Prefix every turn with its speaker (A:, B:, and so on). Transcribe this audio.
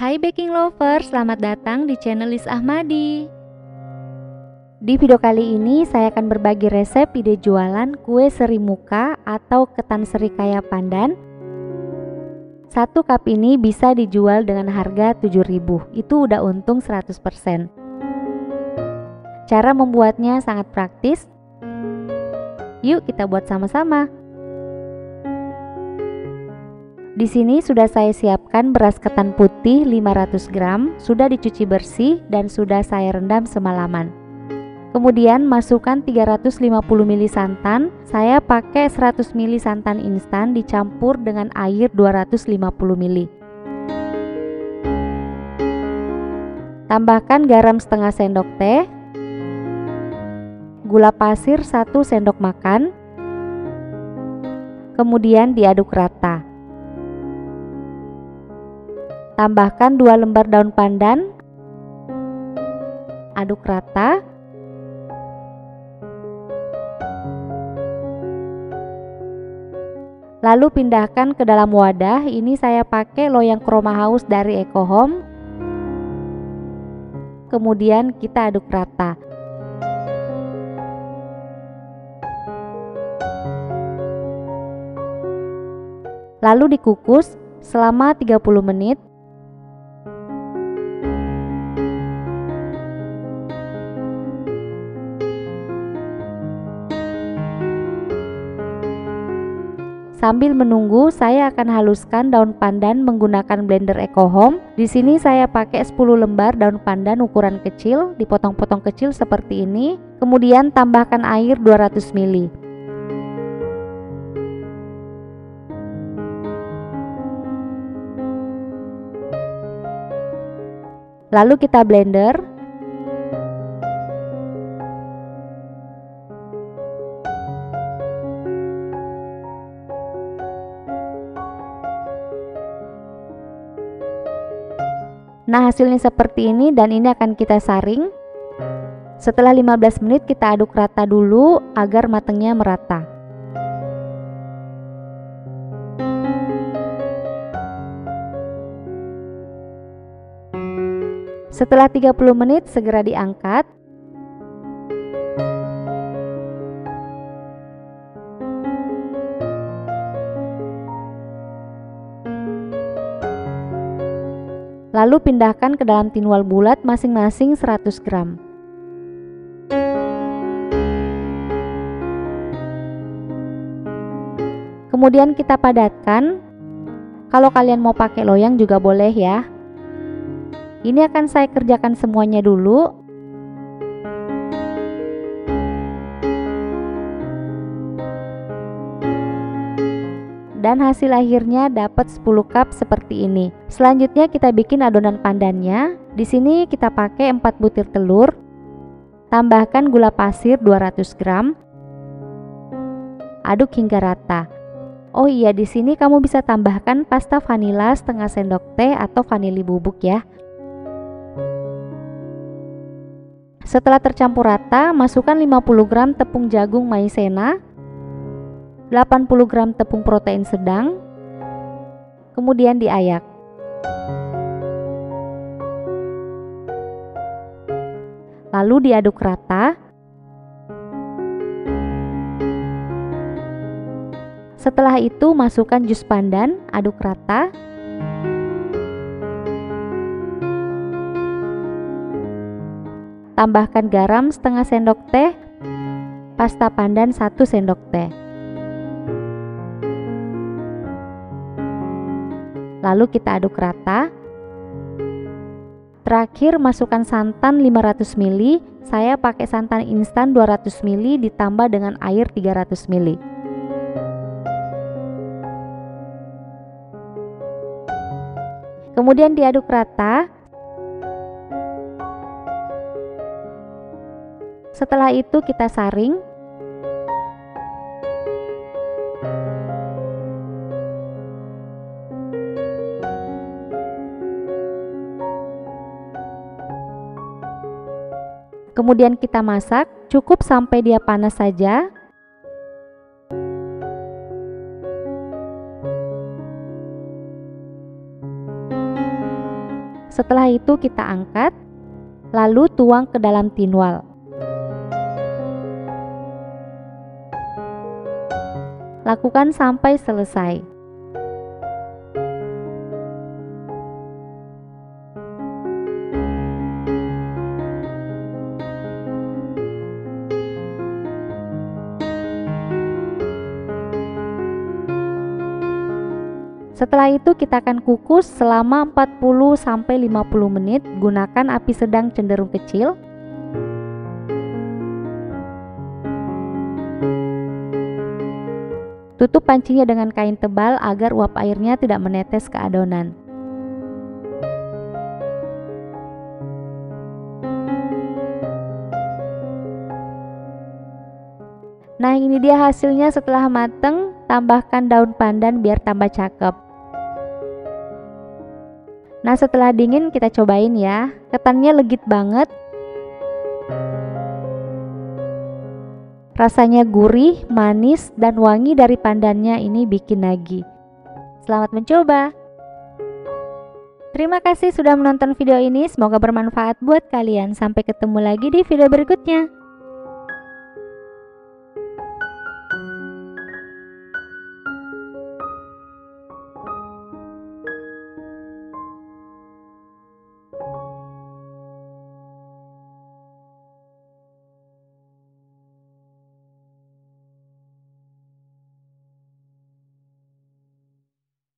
A: Hai baking lover, selamat datang di channel Lis Ahmadi. Di video kali ini saya akan berbagi resep ide jualan kue seri muka atau ketan seri kaya pandan. 1 cup ini bisa dijual dengan harga 7.000, itu udah untung 100%. Cara membuatnya sangat praktis. Yuk kita buat sama-sama. Di sini sudah saya siapkan beras ketan putih 500 gram, sudah dicuci bersih dan sudah saya rendam semalaman. Kemudian masukkan 350 ml santan, saya pakai 100 ml santan instan dicampur dengan air 250 ml. Tambahkan garam setengah sendok teh, gula pasir 1 sendok makan, kemudian diaduk rata. Tambahkan 2 lembar daun pandan, aduk rata. Lalu pindahkan ke dalam wadah. Ini saya pakai loyang Chroma House dari Eco Home. Kemudian kita aduk rata. Lalu dikukus selama 30 menit. Sambil menunggu, saya akan haluskan daun pandan menggunakan blender Eco Home. Di sini saya pakai 10 lembar daun pandan ukuran kecil, dipotong-potong kecil seperti ini. Kemudian tambahkan air 200 ml. Lalu kita blender. Nah, hasilnya seperti ini dan ini akan kita saring. Setelah 15 menit kita aduk rata dulu agar matangnya merata. Setelah 30 menit segera diangkat. Lalu pindahkan ke dalam tinual bulat masing-masing 100 gram. Kemudian kita padatkan. Kalau kalian mau pakai loyang juga boleh ya. Ini akan saya kerjakan semuanya dulu. Dan hasil akhirnya dapat 10 cup seperti ini. Selanjutnya kita bikin adonan pandannya. Di sini kita pakai 4 butir telur. Tambahkan gula pasir 200 gram. Aduk hingga rata. Oh iya, di sini kamu bisa tambahkan pasta vanila setengah sendok teh atau vanili bubuk ya. Setelah tercampur rata, masukkan 50 gram tepung jagung maizena, 80 gram tepung protein sedang, kemudian diayak. Lalu diaduk rata. Setelah itu masukkan jus pandan, aduk rata. Tambahkan garam setengah sendok teh, pasta pandan 1 sendok teh. Lalu kita aduk rata. Terakhir masukkan santan 500 ml. Saya pakai santan instan 200 ml ditambah dengan air 300 ml. Kemudian diaduk rata. Setelah itu kita saring. Kemudian kita masak, cukup sampai dia panas saja. Setelah itu kita angkat, lalu tuang ke dalam tinwal. Lakukan sampai selesai. Setelah itu kita akan kukus selama 40-50 menit, gunakan api sedang cenderung kecil. Tutup pancinya dengan kain tebal agar uap airnya tidak menetes ke adonan. Nah, ini dia hasilnya setelah mateng. Tambahkan daun pandan biar tambah cakep. Nah, setelah dingin kita cobain ya. Ketannya legit banget. Rasanya gurih, manis, dan wangi dari pandannya ini bikin nagih. Selamat mencoba. Terima kasih sudah menonton video ini. Semoga bermanfaat buat kalian. Sampai ketemu lagi di video berikutnya.